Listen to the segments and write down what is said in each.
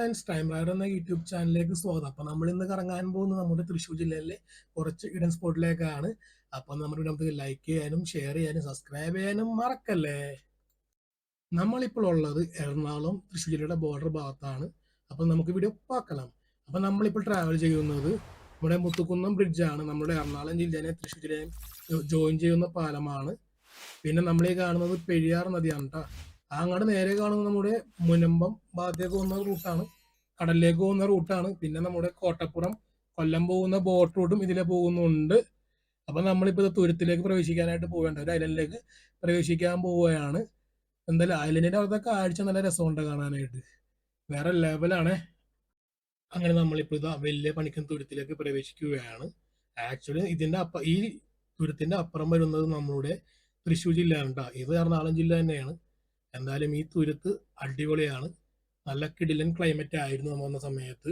Friends, time rider എന്ന YouTube ചാനലിലേക്ക് സ്വാഗതം. അപ്പോൾ നമ്മൾ ഇന്ന് കറങ്ങാൻ പോകുന്നത് നമ്മുടെ തൃശ്ശൂർ ജില്ലയിലെ കുറച്ച് ഇടൻ സ്പോട്ടിലേക്കാണ്. അപ്പോൾ നമ്മുടെ നമുക്ക് ലൈക്ക് ചെയ്യാനും ഷെയർ ചെയ്യാനും സബ്സ്ക്രൈബ് ചെയ്യാനും മറക്കല്ലേ. നമ്മളിപ്പോൾ ഉള്ളത് എറണാകുളം തൃശ്ശൂർ ജില്ലയുടെ ബോർഡർ ഭാഗത്താണ്. അപ്പോൾ നമുക്ക് വീഡിയോ பார்க்கலாம். അപ്പോൾ നമ്മളിപ്പോൾ ട്രാവൽ ചെയ്യുന്നത് നമ്മുടെ മുത്തുക്കുന്നം ബ്രിഡ്ജാണ്. നമ്മുടെ എറണാകുളം ജില്ലയെ തൃശ്ശൂർ ജില്ലയെ ജോയിൻ ചെയ്യുന്ന പാലമാണ്. പിന്നെ നമ്മളീ കാണുന്നത് പെരിയാർ നദിയാണ് കേട്ടോ. അങ്ങോട്ട് നേരെ കാണുന്നത് നമ്മുടെ മുനമ്പം ഭാഗത്തേക്ക് പോകുന്ന റൂട്ടാണ്, കടലിലേക്ക് പോകുന്ന റൂട്ടാണ്. പിന്നെ നമ്മുടെ കോട്ടപ്പുറം കൊല്ലം പോകുന്ന ബോട്ട് റൂട്ടും ഇതിലെ പോകുന്നുണ്ട്. അപ്പം നമ്മളിപ്പോൾ ഇത് തുരുത്തിലേക്ക് പ്രവേശിക്കാനായിട്ട് പോവേണ്ട ഒരു ഐലൻഡിലേക്ക് പ്രവേശിക്കാൻ പോവുകയാണ്. എന്തായാലും ഐലൻഡിന്റെ അവിടുത്തെ കാഴ്ച നല്ല രസമുണ്ട് കാണാനായിട്ട്, വേറെ ലെവലാണ്. അങ്ങനെ നമ്മളിപ്പോൾ ഇതാ വലിയ പണിക്കൻ തുരുത്തിലേക്ക് പ്രവേശിക്കുകയാണ്. ആക്ച്വലി ഈ തുരുത്തിന്റെ അപ്പുറം വരുന്നത് നമ്മുടെ തൃശ്ശൂർ ജില്ലയാണ് കേട്ടോ. ഇത് എറണാകുളം ജില്ല തന്നെയാണ്. എന്തായാലും ഈ തുരുത്ത് അടിപൊളിയാണ്, നല്ല കിടിലൻ ക്ലൈമറ്റ് ആയിരുന്നു നമ്മൾ വന്ന സമയത്ത്.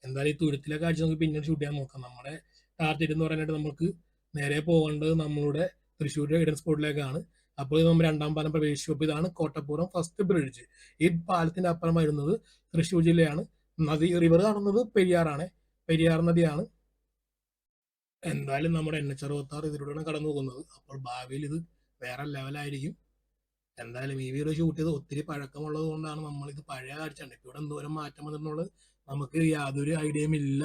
എന്തായാലും ഈ തുരുത്തിലെ കാഴ്ച നമുക്ക് പിന്നീട് ഷൂട്ട് ചെയ്യാൻ നോക്കാം. നമ്മുടെ ടാർഗറ്റ് എന്ന് പറയാനായിട്ട് നമുക്ക് നേരെ പോകേണ്ടത് നമ്മളുടെ തൃശ്ശൂരിലെ ഇടൻ സ്പോട്ടിലേക്കാണ്. അപ്പോൾ നമ്മൾ രണ്ടാം പാലം പ്രവേശിച്ചു. അപ്പോൾ ഇതാണ് കോട്ടപ്പുറം ഫസ്റ്റ് ബ്രിഡ്ജ്. ഈ പാലത്തിന്റെ അപ്പുറം വരുന്നത് തൃശ്ശൂർ ജില്ലയാണ്. നദി റിവർ കാണുന്നത് പെരിയാറാണ്, പെരിയാർ നദിയാണ്. എന്തായാലും നമ്മുടെ NH-66 ഇതിലൂടെയാണ് കടന്നു പോകുന്നത്. അപ്പോൾ ഭാവിയിൽ ഇത് വേറെ ലെവലായിരിക്കും. എന്തായാലും ഈ വീഡിയോ ഷൂട്ട് ചെയ്ത് ഒത്തിരി പഴക്കമുള്ളത് കൊണ്ടാണ് നമ്മളിത് പഴയ കാഴ്ചയാണ്. ഇവിടെ എന്തോരം മാറ്റം വന്നിട്ടുള്ളത് നമുക്ക് യാതൊരു ഐഡിയയും ഇല്ല.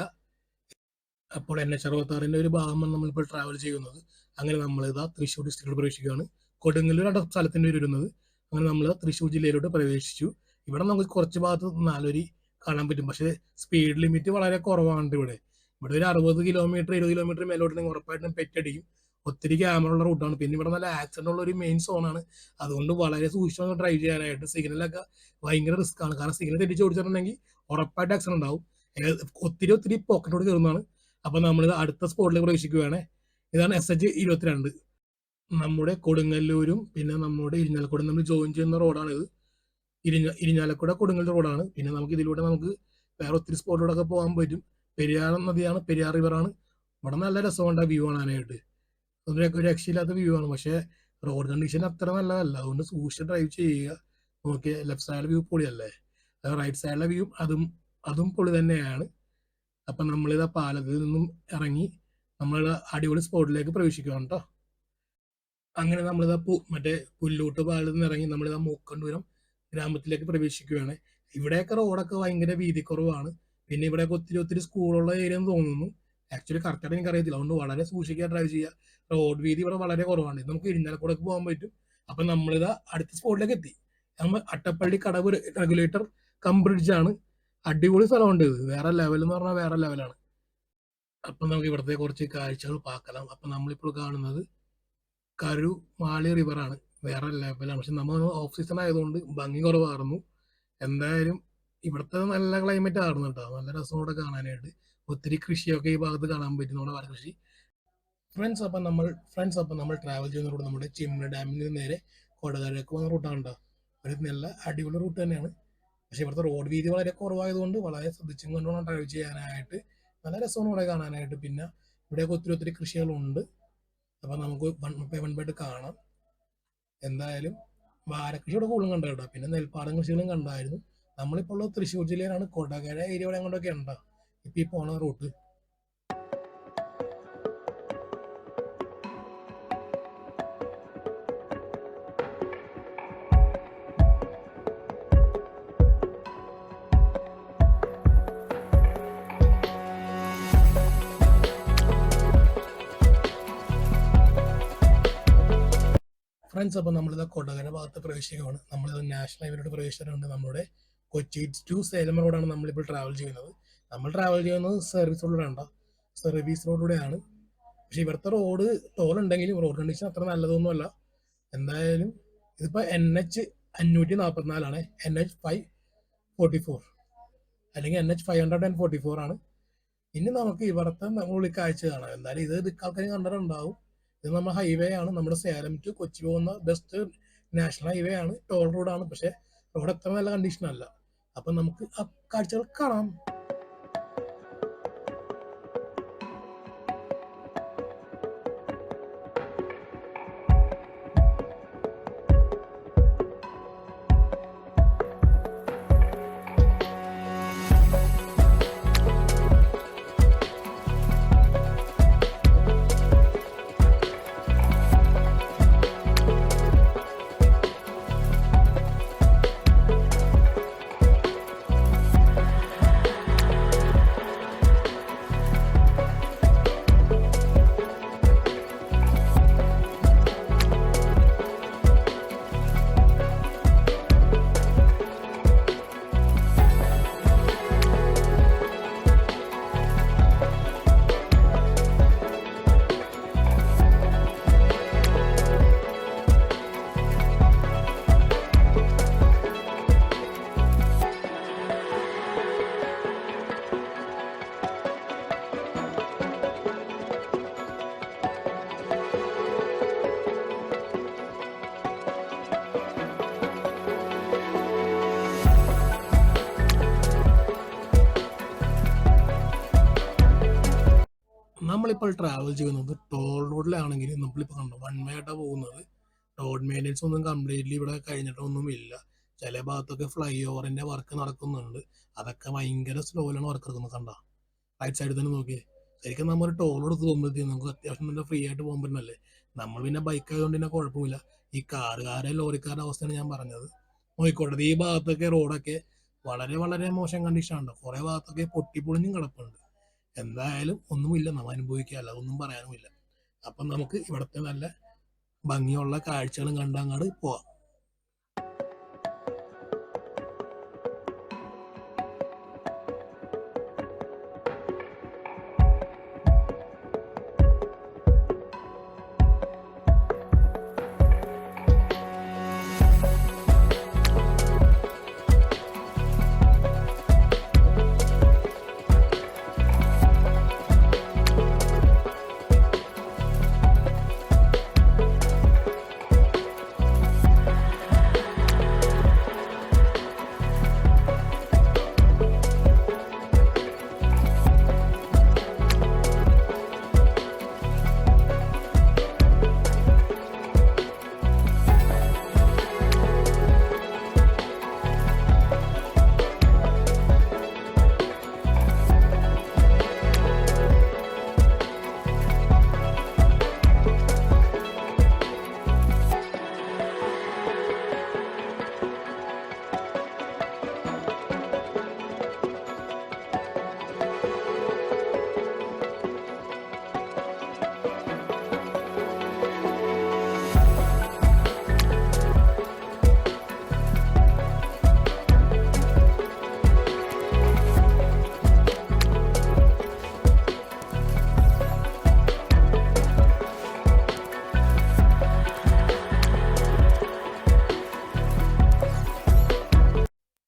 അപ്പോൾ NH-66 ഒരു ഭാഗമാണ് നമ്മളിപ്പോൾ ട്രാവൽ ചെയ്യുന്നത്. അങ്ങനെ നമ്മളിതാ തൃശ്ശൂർ ഡിസ്ട്രിക്റ്റിൽ പ്രവേശിക്കുകയാണ്. കൊടുങ്ങല്ലൂർ സ്ഥലത്തിൻ്റെ വരുന്നത്. അങ്ങനെ നമ്മൾ തൃശ്ശൂർ ജില്ലയിലോട്ട് പ്രവേശിച്ചു. ഇവിടെ നമുക്ക് കുറച്ച് ഭാഗത്ത് നാലൊരി കാണാൻ പറ്റും, പക്ഷേ സ്പീഡ് ലിമിറ്റ് വളരെ കുറവാണ് ഇവിടെ. ഇവിടെ ഒരു 60 കിലോമീറ്റർ 20 കിലോമീറ്റർ മേലോട്ടുണ്ടെങ്കിൽ ഉറപ്പായിട്ടും പെറ്റടിക്കും. ഒത്തിരി ക്യാമറ ഉള്ള റൂട്ടാണ്. പിന്നെ ഇവിടെ നല്ല ആക്സിഡന്റ് ഉള്ള ഒരു മെയിൻ സോണാണ്. അതുകൊണ്ട് വളരെ സൂക്ഷിച്ച് ഡ്രൈവ് ചെയ്യാനായിട്ട്. സിഗ്നലൊക്കെ ഭയങ്കര റിസ്ക് ആണ്, കാരണം സിഗ്നൽ തെറ്റിച്ച് ഓടിച്ചിട്ടുണ്ടെങ്കിൽ ഉറപ്പായിട്ട് ആക്സിഡന്റ് ഉണ്ടാവും. ഒത്തിരി പോക്കറ്റോട് കയറുന്നതാണ്. അപ്പൊ നമ്മൾ അടുത്ത സ്പോട്ടിലേക്ക് പ്രവേശിക്കുകയാണ്. ഇതാണ് SH-22. നമ്മുടെ കൊടുങ്ങല്ലൂരും പിന്നെ നമ്മുടെ ഇരിഞ്ഞാലക്കുട നമ്മൾ ജോയിൻ ചെയ്യുന്ന റോഡാണ് ഇത്. ഇരിഞ്ഞാലക്കുട കൊടുങ്ങല്ലൂർ റോഡാണ്. പിന്നെ നമുക്ക് ഇതിലൂടെ നമുക്ക് വേറെ ഒത്തിരി സ്പോട്ടിലൂടെ പോകാൻ പറ്റും. പെരിയാർ നദിയാണ്, പെരിയാർ റിവറാണ്. ഇവിടെ നല്ല രസമുണ്ട് വ്യൂ കാണാനായിട്ട്. ഒരു രക്ഷയില്ലാത്ത വ്യൂ ആണ്. പക്ഷേ റോഡ് കണ്ടീഷൻ അത്ര നല്ലതല്ല, അതുകൊണ്ട് സൂക്ഷിച്ച് ഡ്രൈവ് ചെയ്യുക. നോക്കിയ ലെഫ്റ്റ് സൈഡിലെ വ്യൂ പൊളിയല്ലേ, റൈറ്റ് സൈഡിലെ വ്യൂ അതും പൊളി തന്നെയാണ്. അപ്പം നമ്മളിത് പാലത്തിൽ നിന്നും ഇറങ്ങി നമ്മൾ അടിപൊളി സ്പോട്ടിലേക്ക് പ്രവേശിക്കുകയാണ് കേട്ടോ. അങ്ങനെ നമ്മളിതാ മറ്റേ പുല്ലൂട്ട് പാലത്തിൽ നിന്ന് ഇറങ്ങി നമ്മളിതാ മൂക്കണ്ടൂരം ഗ്രാമത്തിലേക്ക് പ്രവേശിക്കുകയാണ്. ഇവിടെയൊക്കെ റോഡൊക്കെ ഭയങ്കര വീതി കുറവാണ്. പിന്നെ ഇവിടെയൊക്കെ ഒത്തിരി സ്കൂളുള്ള ഏരിയ എന്ന് തോന്നുന്നു. ആക്ച്വലി കറക്റ്റായിട്ട് എനിക്ക് അറിയത്തില്ല, അതുകൊണ്ട് വളരെ സൂക്ഷിക്കുക ഡ്രൈവ് ചെയ്യുക. റോഡ് വീതി ഇവിടെ വളരെ കുറവാണ്. നമുക്ക് ഇരിഞ്ഞാലക്കുടക്ക് പോകാൻ പറ്റും. അപ്പം നമ്മളിതാ അടുത്ത സ്പോട്ടിലേക്ക് എത്തി. നമ്മൾ അട്ടപ്പള്ളി കടവ് റെഗുലേറ്റർ കം ബ്രിഡ്ജാണ്. അടിപൊളി സ്ഥലമുണ്ട് ഇത്, വേറെ ലെവൽ എന്ന് പറഞ്ഞാൽ വേറെ ലെവലാണ്. അപ്പം നമുക്ക് ഇവിടുത്തെ കുറച്ച് കാഴ്ചകൾ பார்க்கலாம். അപ്പം നമ്മളിപ്പോൾ കാണുന്നത് കരുമാളി റിവറാണ്, വേറെ ലെവലാണ്. പക്ഷെ നമ്മൾ ഓഫ് സീസൺ ആയതുകൊണ്ട് ഭംഗി കുറവായിരുന്നു. എന്തായാലും ഇവിടുത്തെ നല്ല ക്ലൈമറ്റ് ആയിരുന്നു കേട്ടോ, നല്ല രസമോടെ കാണാനായിട്ട്. ഒത്തിരി കൃഷിയൊക്കെ ഈ ഭാഗത്ത് കാണാൻ പറ്റും, നമ്മുടെ വാഴകൃഷി. ഫ്രണ്ട്സ് അപ്പം നമ്മൾ ട്രാവൽ ചെയ്യുന്ന റൂട്ട് നമ്മുടെ ചിമ്മിണി ഡാമിൽ നിന്ന് നേരെ കൊടകരക്ക് പോകുന്ന റൂട്ടാണ് കേട്ടോ. ഒരു നല്ല അടിപൊളി റൂട്ട് തന്നെയാണ്. പക്ഷേ ഇവിടുത്തെ റോഡ് വീതി വളരെ കുറവായതുകൊണ്ട് വളരെ ശ്രദ്ധിച്ചും കൊണ്ടുവേണം ഡ്രൈവ് ചെയ്യാനായിട്ട്. നല്ല രസമാണ് ഇവിടെ കാണാനായിട്ട്. പിന്നെ ഇവിടെയൊക്കെ ഒത്തിരി കൃഷികളുണ്ട്. അപ്പം നമുക്ക് വൺ ബൈ കാണാം. എന്തായാലും വാഴകൃഷി ഇവിടെ കൂടുതലും കണ്ടു കേട്ടോ. പിന്നെ നെൽപ്പാടം കൃഷികളും കണ്ടായിരുന്നു. നമ്മളിപ്പോൾ ഉള്ളത് തൃശ്ശൂർ ജില്ലയിലാണ്. കൊടകര ഏരിയ അങ്ങോട്ടൊക്കെ ഉണ്ടോ ഇപ്പം ഈ പോണ റൂട്ട്. ഫ്രണ്ട്സ്, അപ്പോൾ നമ്മളിത് കൊടകര ഭാഗത്ത് പ്രവേശിക്കുകയാണ്. നമ്മളിത് നാഷണൽ ഹൈവേയിലോട്ട് പ്രവേശിച്ചിട്ടുണ്ട്. നമ്മുടെ കൊച്ചി ടു സേലം റോഡാണ് നമ്മളിപ്പോൾ ട്രാവൽ ചെയ്യുന്നത്. നമ്മൾ ട്രാവൽ ചെയ്യുന്നത് സർവീസ് റോഡിലൂടെയാണ്. പക്ഷേ ഇവിടുത്തെ റോഡ് ടോളുണ്ടെങ്കിലും റോഡ് കണ്ടീഷൻ അത്ര നല്ലതൊന്നുമല്ല. എന്തായാലും ഇതിപ്പോൾ NH-544 NH-544 അല്ലെങ്കിൽ NH-544 ആണ്. ഇനി നമുക്ക് ഇവിടുത്തെ നമ്മളുള്ള കാഴ്ച കാണാം. എന്തായാലും ഇത് ആൾക്കാർ കണ്ടിട്ടുണ്ടാവും. ഇത് നമ്മുടെ ഹൈവേ ആണ്, നമ്മുടെ സേലം ടു കൊച്ചി പോകുന്ന ബെസ്റ്റ് നാഷണൽ ഹൈവേ ആണ്, ടോൾ റോഡാണ്. പക്ഷെ റോഡ് അത്ര നല്ല കണ്ടീഷൻ അല്ല. അപ്പം നമുക്ക് ആ കാഴ്ചകൾ കാണാം. നമ്മളിപ്പോൾ ട്രാവൽ ചെയ്യുന്നത് ടോൾ റോഡിലാണെങ്കിൽ നമ്മളിപ്പോൾ കണ്ടോ വൺ വേ ആയിട്ടാണ് പോകുന്നത്. റോഡ് മെയിൻ്റെനൻസ് ഒന്നും കംപ്ലീറ്റ്ലി ഇവിടെ കഴിഞ്ഞിട്ടൊന്നുമില്ല. ചില ഭാഗത്തൊക്കെ ഫ്ലൈ ഓവറിന്റെ വർക്ക് നടക്കുന്നുണ്ട്. അതൊക്കെ ഭയങ്കര സ്ലോയിലാണ് വർക്ക് നടക്കുന്നത്. കണ്ട റൈറ്റ് സൈഡിൽ തന്നെ നോക്കിയേ. ശരിക്കും നമ്മൾ ഒരു ടോൾ എടുത്ത് പോകുമ്പോഴത്തേക്കും നമുക്ക് അത്യാവശ്യം നല്ല ഫ്രീ ആയിട്ട് പോകാൻ പറ്റുന്നല്ലേ. നമ്മൾ പിന്നെ ബൈക്ക് ആയതുകൊണ്ട് തന്നെ കുഴപ്പമില്ല. ഈ കാറുകാരെ ലോറിക്കാരുടെ അവസ്ഥയാണ് ഞാൻ പറഞ്ഞത്. നോക്കിക്കോട്ടെ, ഈ ഭാഗത്തൊക്കെ റോഡൊക്കെ വളരെ വളരെ മോശം കണ്ടീഷനാണ്. കുറെ ഭാഗത്തൊക്കെ പൊട്ടിപ്പൊളിഞ്ഞും കിടപ്പുണ്ട്. എന്തായാലും ഒന്നുമില്ല, നമ്മൾ അനുഭവിക്കുക, അല്ല ഒന്നും പറയാനുമില്ല. അപ്പം നമുക്ക് ഇവിടുത്തെ നല്ല ഭംഗിയുള്ള കാഴ്ചകളും കണ്ടങ്ങാട് പോവാം.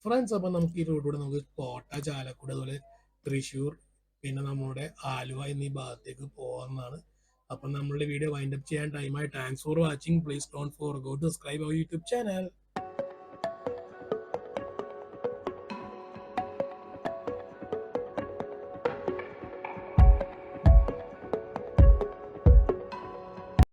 ഫ്രണ്ട്സ്, അപ്പം നമുക്ക് ഈ റോഡിലൂടെ നമുക്ക് കോട്ട, ചാലക്കുടി, അതുപോലെ തൃശ്ശൂർ, പിന്നെ നമ്മുടെ ആലുവ എന്നീ ഭാഗത്തേക്ക് പോകാവുന്നതാണ്. അപ്പം നമ്മളുടെ വീഡിയോ വൈൻഡപ്പ് ചെയ്യാൻ ടൈമായി. Thanks for watching. Please don't forget to subscribe our YouTube channel.